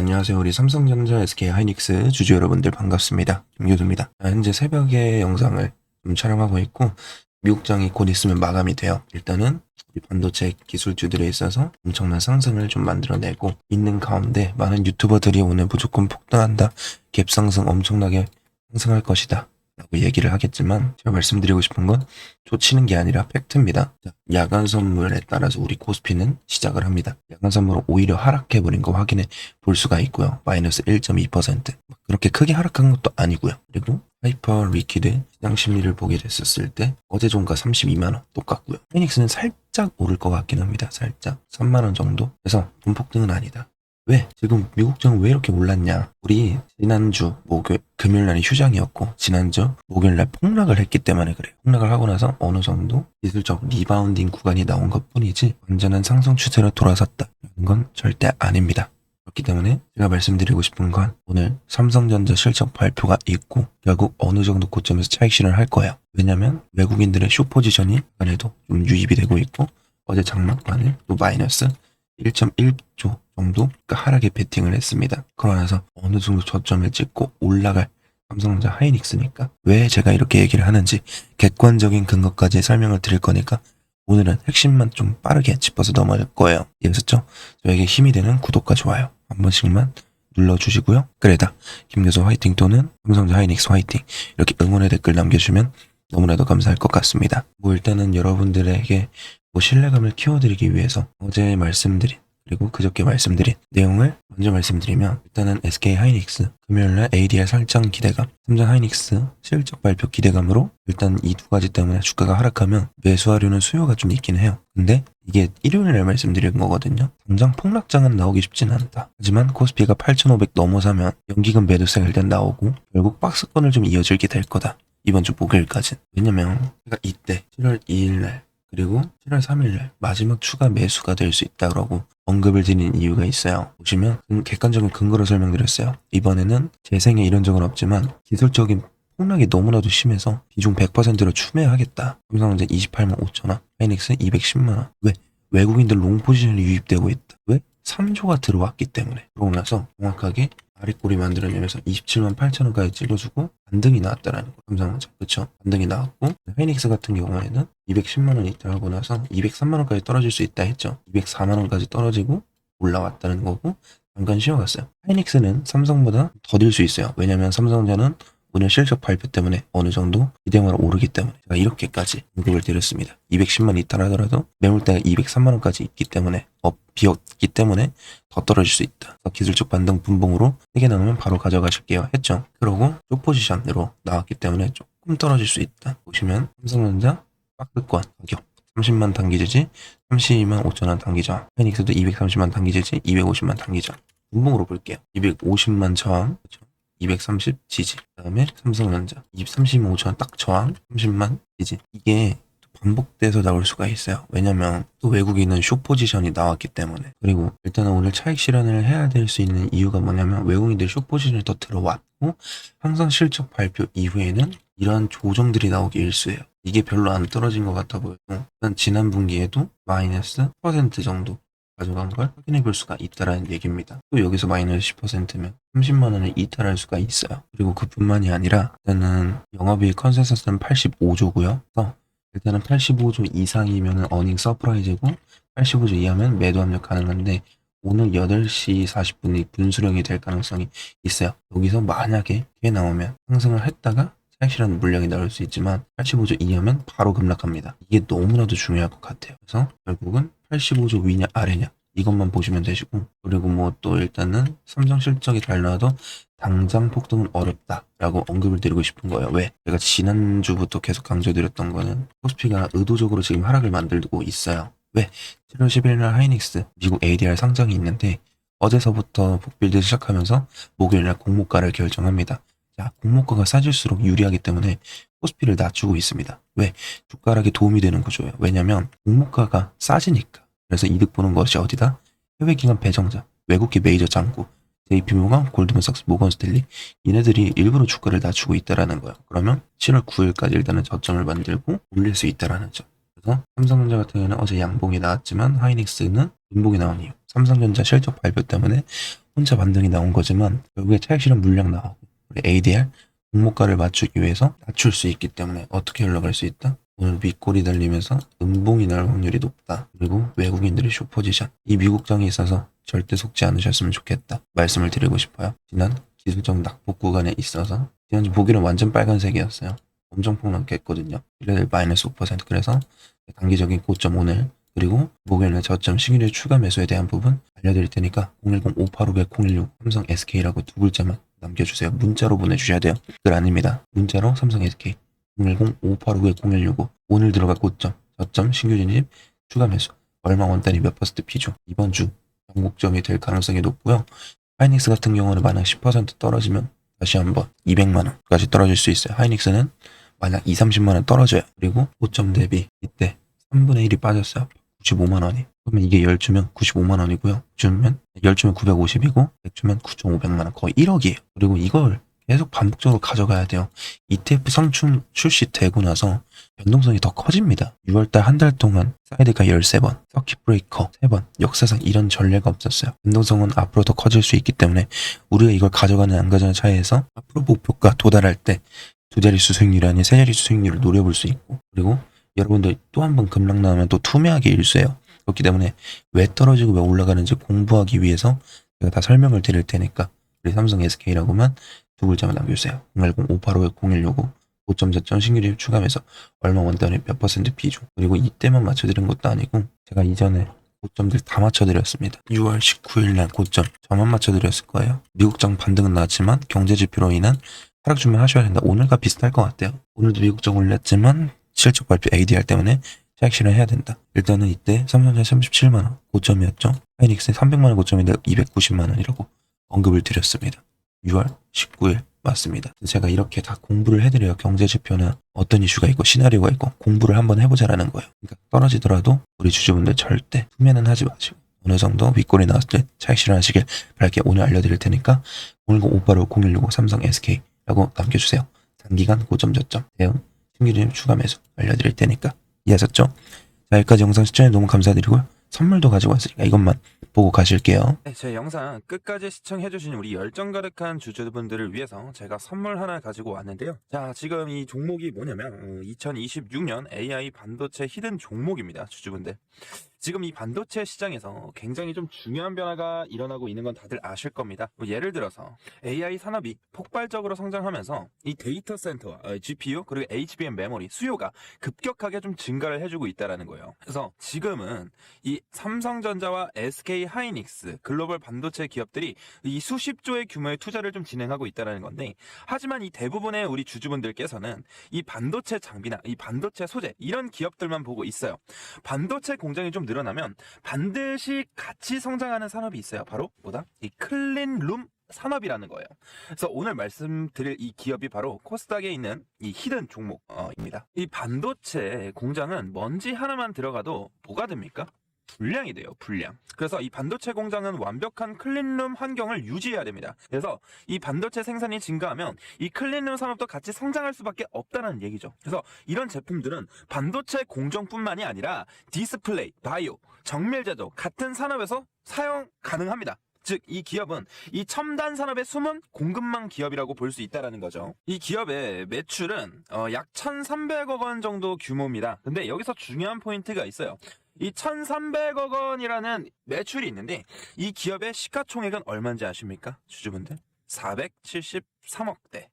안녕하세요. 우리 삼성전자, SK 하이닉스 주주 여러분들 반갑습니다. 김교두입니다. 현재 새벽에 영상을 좀 촬영하고 있고 미국장이 곧 있으면 마감이 돼요. 일단은 우리 반도체 기술주들에 있어서 엄청난 상승을 좀 만들어내고 있는 가운데 많은 유튜버들이 오늘 무조건 폭등한다, 갭상승 엄청나게 상승할 것이다 라고 얘기를 하겠지만, 제가 말씀드리고 싶은 건 쫓치는 게 아니라 팩트입니다. 야간 선물에 따라서 우리 코스피는 시작을 합니다. 야간 선물은 오히려 하락해버린 거 확인해 볼 수가 있고요. 마이너스 1.2%. 그렇게 크게 하락한 것도 아니고요. 그리고 하이퍼 리퀴드 시장 심리를 보게 됐었을 때 어제 종가 32만원 똑같고요. 피닉스는 살짝 오를 것 같긴 합니다. 살짝 3만원 정도. 그래서 분폭등은 아니다. 왜? 지금 미국장은 왜 이렇게 올랐냐? 우리 지난주 금요일날이 휴장이었고 지난주 목요일날 폭락을 했기 때문에 그래요. 폭락을 하고 나서 어느 정도 기술적 리바운딩 구간이 나온 것뿐이지 완전한 상승 추세로 돌아섰다는 건 절대 아닙니다. 그렇기 때문에 제가 말씀드리고 싶은 건 오늘 삼성전자 실적 발표가 있고 결국 어느 정도 고점에서 차익 실현을 할 거예요. 왜냐면 외국인들의 숏포지션이 안에도 좀 유입이 되고 있고 어제 장막판에 또 마이너스 1.1조 정도 하락에 베팅을 했습니다. 그러고 나서 어느 정도 저점을 찍고 올라갈 삼성전자 하이닉스니까 왜 제가 이렇게 얘기를 하는지 객관적인 근거까지 설명을 드릴 거니까 오늘은 핵심만 좀 빠르게 짚어서 넘어갈 거예요. 이해하셨죠? 저에게 힘이 되는 구독과 좋아요 한 번씩만 눌러주시고요. 그래다 김교수 화이팅 또는 삼성전자 하이닉스 화이팅 이렇게 응원의 댓글 남겨주시면 너무나도 감사할 것 같습니다. 일단은 여러분들에게 신뢰감을 키워드리기 위해서 어제 말씀드린 그리고 그저께 말씀드린 내용을 먼저 말씀드리면, 일단은 SK 하이닉스 금요일날 ADR 설정 기대감, 삼성 하이닉스 실적 발표 기대감으로 일단 이 두 가지 때문에 주가가 하락하면 매수하려는 수요가 좀 있긴 해요. 근데 이게 일요일날 말씀드린 거거든요. 당장 폭락장은 나오기 쉽진 않다. 하지만 코스피가 8,500 넘어서면 연기금 매도세가 일단 나오고 결국 박스권을 좀 이어지게 될 거다. 이번 주 목요일까지. 왜냐면 제가 이때 7월 2일날 그리고 7월 3일날 마지막 추가 매수가 될 수 있다고 언급을 드린 이유가 있어요. 보시면 객관적인 근거로 설명드렸어요. 이번에는 재생에 이런 적은 없지만 기술적인 폭락이 너무나도 심해서 비중 100%로 추매하겠다. 삼성전자 28만 5천원, 하이닉스 210만원. 왜? 외국인들 롱 포지션이 유입되고 있다. 왜? 3조가 들어왔기 때문에. 그러고 나서 정확하게 아랫골이 만들어내면서 27만 8천원까지 찍어주고 반등이 나왔다라는 거. 삼성전자. 그쵸? 반등이 나왔고 하이닉스 같은 경우에는 210만원 이탈하고 나서 203만원까지 떨어질 수 있다 했죠. 204만원까지 떨어지고 올라왔다는 거고 잠깐 쉬어갔어요. 하이닉스는 삼성보다 더딜 수 있어요. 왜냐면 삼성전자는 오늘 실적 발표 때문에 어느 정도 기대감으로 오르기 때문에 제가 이렇게까지 언급을 드렸습니다. 210만 이탈하더라도 매물대가 203만원까지 있기 때문에 비었기 때문에 더 떨어질 수 있다. 기술적 반등 분봉으로 3개 나오면 바로 가져가실게요 했죠. 그러고 숏 포지션으로 나왔기 때문에 조금 떨어질 수 있다. 보시면 삼성전자 박스권 가격 30만 단기 지지, 32만 5천원 단기 저항, 하이닉스도 230만 단기 지지, 250만 단기 저항. 분봉으로 볼게요. 250만 저항, 그렇죠? 230 지지. 그 다음에 삼성전자 230만 5천원 딱 저항, 30만 지지. 이게 반복돼서 나올 수가 있어요. 왜냐면 또 외국인은 숏 포지션이 나왔기 때문에. 그리고 일단은 오늘 차익 실현을 해야 될 수 있는 이유가 뭐냐면 외국인들이 숏 포지션이 더 들어왔고 항상 실적 발표 이후에는 이러한 조정들이 나오기 일쑤예요. 이게 별로 안 떨어진 것 같아 보여도 일단 지난 분기에도 마이너스 10% 정도 가져간 걸 확인해 볼 수가 있다라는 얘기입니다. 또 여기서 마이너스 10%면 30만원을 이탈할 수가 있어요. 그리고 그뿐만이 아니라 일단은 영업이익 컨센서스는 85조고요. 일단은 85조 이상이면 어닝 서프라이즈고 85조 이하면 매도 압력 가능한데 오늘 8시 40분이 분수령이 될 가능성이 있어요. 여기서 만약에 꽤 나오면 상승을 했다가 차익 실현 물량이 나올 수 있지만 85조 이하면 바로 급락합니다. 이게 너무나도 중요할 것 같아요. 그래서 결국은 85조 위냐 아래냐 이것만 보시면 되시고, 그리고 또 일단은 삼성 실적이 잘 나와도 당장 폭등은 어렵다라고 언급을 드리고 싶은 거예요. 왜? 제가 지난주부터 계속 강조드렸던 거는 코스피가 의도적으로 지금 하락을 만들고 있어요. 왜? 7월 10일 날 하이닉스 미국 ADR 상장이 있는데 어제서부터 북빌드 시작하면서 목요일 날 공모가를 결정합니다. 자, 공모가가 싸질수록 유리하기 때문에 코스피를 낮추고 있습니다. 왜? 주가락에 도움이 되는 구조예요. 왜냐면 공모가가 싸지니까. 그래서 이득 보는 것이 어디다? 해외기관 배정자, 외국계 메이저 장구, JP모건, 골드만삭스, 모건스탠리 얘네들이 일부러 주가를 낮추고 있다라는 거예요. 그러면 7월 9일까지 일단은 저점을 만들고 올릴 수 있다라는 점. 그래서 삼성전자 같은 경우는 어제 양봉이 나왔지만 하이닉스는 음봉이 나온 이유. 삼성전자 실적 발표 때문에 혼자 반등이 나온 거지만 결국에 차익 실현 물량 나오고 우리 ADR 종목가를 맞추기 위해서 낮출 수 있기 때문에 어떻게 흘러갈 수 있다? 오늘 윗골이 달리면서 음봉이 날 확률이 높다. 그리고 외국인들의 숏포지션. 이 미국장에 있어서 절대 속지 않으셨으면 좋겠다. 말씀을 드리고 싶어요. 지난 기술적 낙폭 구간에 있어서 지난주 보기는 완전 빨간색이었어요. 엄청 폭락했거든요. 일레들 마이너스 5%. 그래서 단기적인 고점 오늘 그리고 목요일에 저점 신규일 추가 매수에 대한 부분 알려드릴 테니까 010-5859-016 삼성 SK라고 두 글자만 남겨주세요. 문자로 보내주셔야 돼요. 글 아닙니다. 문자로 삼성 SK 010-5859-0165 오늘 들어갈 고점, 저점, 신규 진입, 추가 매수 얼마 원단위 몇 퍼센트 비중 이번 주 정목점이 될 가능성이 높고요. 하이닉스 같은 경우는 만약 10% 떨어지면 다시 한번 200만원까지 떨어질 수 있어요. 하이닉스는 만약 2-30만원 떨어져요. 그리고 고점 대비 이때 3분의 1이 빠졌어요. 95만원이. 그러면 이게 10주면 95만원이고요. 10주면 950이고 100주면 9,500만원. 거의 1억이에요. 그리고 이걸 계속 반복적으로 가져가야 돼요. ETF 상충 출시되고 나서 변동성이 더 커집니다. 6월달 한 달 동안 사이드가 13번, 서킷 브레이커 3번, 역사상 이런 전례가 없었어요. 변동성은 앞으로 더 커질 수 있기 때문에 우리가 이걸 가져가는 안 가져가는 차이에서 앞으로 목표가 도달할 때 두 자릿수 수익률이 아닌 세 자릿수 수익률을 노려볼 수 있고 그리고 여러분들 또 한 번 급락 나오면 또 투매하기 일수예요. 그렇기 때문에 왜 떨어지고 왜 올라가는지 공부하기 위해서 제가 다 설명을 드릴 테니까 우리 삼성 SK라고만 두 글자만 남겨주세요. 010-5859-0165 고점 저점 신규립 추가하면서 얼마 원단위 몇 퍼센트 비중 그리고 이때만 맞춰드린 것도 아니고 제가 이전에 고점들 다 맞춰드렸습니다. 6월 19일 날 고점 저만 맞춰드렸을 거예요. 미국장 반등은 나왔지만 경제지표로 인한 하락 준비하셔야 된다. 오늘과 비슷할 것 같아요. 오늘도 미국장 올렸지만 실적 발표 ADR 때문에 차익 실현해야 된다. 일단은 이때 삼성전자 37만원 고점이었죠. 하이닉스 300만원 고점인데 290만원이라고 언급을 드렸습니다. 6월 19일 맞습니다. 제가 이렇게 다 공부를 해드려요. 경제지표나 어떤 이슈가 있고 시나리오가 있고 공부를 한번 해보자라는 거예요. 그러니까 떨어지더라도 우리 주주분들 절대 후회는 하지 마시고 어느 정도 윗골이 나왔을 때 차익 실현하시길 바랄게. 오늘 알려드릴 테니까 010-5859-0165 삼성 SK라고 남겨주세요. 단기간 고점 저점 대응 신규진 추가 매수 알려드릴 테니까 이해하셨죠? 자, 여기까지 영상 시청해 너무 감사드리고요. 선물도 가지고 왔으니까 이것만 보고 가실게요. 네, 제 영상 끝까지 시청해주신 우리 열정 가득한 주주분들을 위해서 제가 선물 하나 가지고 왔는데요. 자, 지금 이 종목이 뭐냐면 2026년 AI 반도체 히든 종목입니다. 주주분들. 지금 이 반도체 시장에서 굉장히 좀 중요한 변화가 일어나고 있는 건 다들 아실 겁니다. 뭐 예를 들어서 AI 산업이 폭발적으로 성장하면서 이 데이터 센터, GPU 그리고 HBM 메모리 수요가 급격하게 좀 증가를 해주고 있다는 거예요. 그래서 지금은 이 삼성전자와 SK 하이닉스 글로벌 반도체 기업들이 이 수십조의 규모의 투자를 좀 진행하고 있다는 건데 하지만 이 대부분의 우리 주주분들께서는 이 반도체 장비나 이 반도체 소재 이런 기업들만 보고 있어요. 반도체 공장이 좀 늘어나면 반드시 같이 성장하는 산업이 있어요. 바로 뭐다? 이 클린룸 산업이라는 거예요. 그래서 오늘 말씀드릴 이 기업이 바로 코스닥에 있는 이 히든 종목입니다. 이 반도체 공장은 먼지 하나만 들어가도 뭐가 됩니까? 불량이 돼요. 불량. 그래서 이 반도체 공장은 완벽한 클린룸 환경을 유지해야 됩니다. 그래서 이 반도체 생산이 증가하면 이 클린룸 산업도 같이 성장할 수밖에 없다는 얘기죠. 그래서 이런 제품들은 반도체 공정뿐만이 아니라 디스플레이, 바이오, 정밀 제조 같은 산업에서 사용 가능합니다. 즉, 이 기업은 이 첨단 산업의 숨은 공급망 기업이라고 볼 수 있다는 거죠. 이 기업의 매출은 약 1,300억 원 정도 규모입니다. 근데 여기서 중요한 포인트가 있어요. 이 1,300억 원이라는 매출이 있는데 이 기업의 시가총액은 얼마인지 아십니까? 주주분들? 473억대.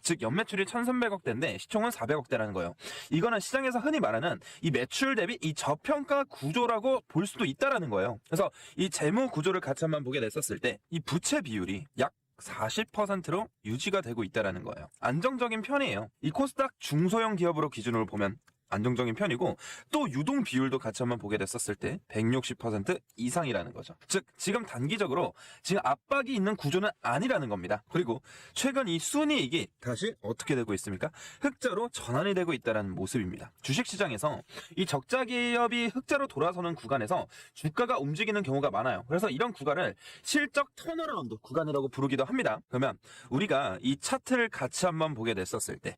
즉 연매출이 1,300억대인데 시총은 400억대라는 거예요. 이거는 시장에서 흔히 말하는 이 매출 대비 이 저평가 구조라고 볼 수도 있다라는 거예요. 그래서 이 재무 구조를 같이 한번 보게 됐었을 때 이 부채 비율이 약 40%로 유지가 되고 있다라는 거예요. 안정적인 편이에요. 이 코스닥 중소형 기업으로 기준으로 보면 안정적인 편이고 또 유동 비율도 같이 한번 보게 됐었을 때 160% 이상이라는 거죠. 즉 지금 단기적으로 지금 압박이 있는 구조는 아니라는 겁니다. 그리고 최근 이 순이익이 다시 어떻게 되고 있습니까? 흑자로 전환이 되고 있다는 모습입니다. 주식시장에서 이 적자 기업이 흑자로 돌아서는 구간에서 주가가 움직이는 경우가 많아요. 그래서 이런 구간을 실적 턴어라운드 구간이라고 부르기도 합니다. 그러면 우리가 이 차트를 같이 한번 보게 됐었을 때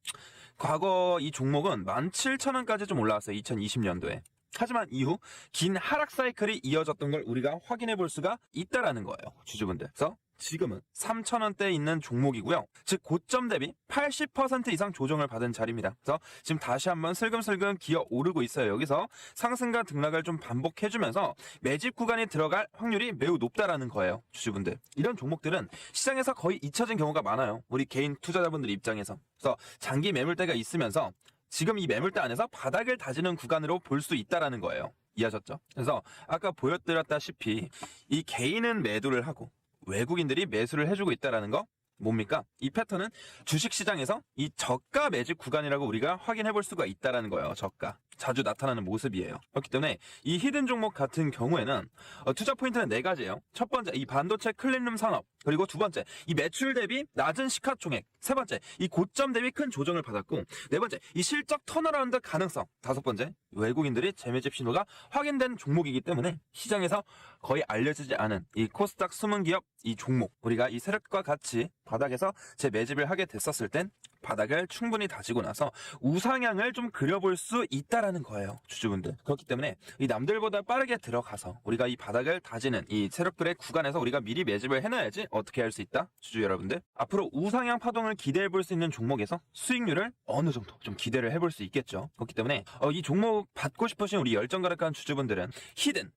과거 이 종목은 17,000원까지 좀 올라왔어요. 2020년도에. 하지만 이후 긴 하락 사이클이 이어졌던 걸 우리가 확인해 볼 수가 있다라는 거예요, 주주분들. 그래서 지금은 3,000원대에 있는 종목이고요. 즉 고점 대비 80% 이상 조정을 받은 자리입니다. 그래서 지금 다시 한번 슬금슬금 기어 오르고 있어요. 여기서 상승과 등락을 좀 반복해주면서 매집 구간이 들어갈 확률이 매우 높다라는 거예요, 주주분들. 이런 종목들은 시장에서 거의 잊혀진 경우가 많아요, 우리 개인 투자자분들 입장에서. 그래서 장기 매물대가 있으면서 지금 이 매물대 안에서 바닥을 다지는 구간으로 볼 수 있다라는 거예요. 이해하셨죠? 그래서 아까 보여드렸다시피 이 개인은 매도를 하고 외국인들이 매수를 해주고 있다라는 거 뭡니까? 이 패턴은 주식시장에서 이 저가 매집 구간이라고 우리가 확인해 볼 수가 있다라는 거예요. 저가. 자주 나타나는 모습이에요. 그렇기 때문에 이 히든 종목 같은 경우에는 투자 포인트는 4가지예요. 첫 번째, 이 반도체 클린룸 산업. 그리고 두 번째, 이 매출 대비 낮은 시가총액. 세 번째, 이 고점 대비 큰 조정을 받았고, 네 번째, 이 실적 턴어라운드 가능성. 다섯 번째, 외국인들이 재매집 신호가 확인된 종목이기 때문에 시장에서 거의 알려지지 않은 이 코스닥 숨은 기업 이 종목, 우리가 이 세력과 같이 바닥에서 재매집을 하게 됐었을 땐 바닥을 충분히 다지고 나서 우상향을 좀 그려볼 수 있다라는 거예요, 주주분들. 그렇기 때문에 이 남들보다 빠르게 들어가서 우리가 이 바닥을 다지는 이 세력들의 구간에서 우리가 미리 매집을 해놔야지 어떻게 할 수 있다, 주주 여러분들. 앞으로 우상향 파동을 기대해 볼 수 있는 종목에서 수익률을 어느 정도 좀 기대를 해볼 수 있겠죠. 그렇기 때문에 이 종목 받고 싶으신 우리 열정가득한 주주분들은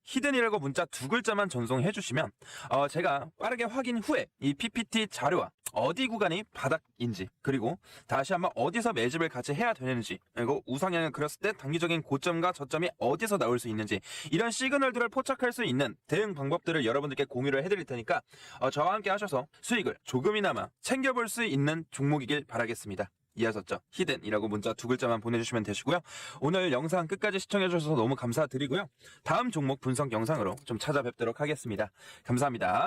히든이라고 문자 2글자만 전송해 주시면 제가 빠르게 확인 후에 이 PPT 자료와 어디 구간이 바닥인지, 그리고 다시 한번 어디서 매집을 같이 해야 되는지, 그리고 우상향을 그렸을 때 단기적인 고점과 저점이 어디서 나올 수 있는지, 이런 시그널들을 포착할 수 있는 대응 방법들을 여러분들께 공유를 해드릴 테니까 저와 함께 하셔서 수익을 조금이나마 챙겨볼 수 있는 종목이길 바라겠습니다. 이해하셨죠? 히든이라고 문자 2글자만 보내주시면 되시고요. 오늘 영상 끝까지 시청해주셔서 너무 감사드리고요. 다음 종목 분석 영상으로 좀 찾아뵙도록 하겠습니다. 감사합니다.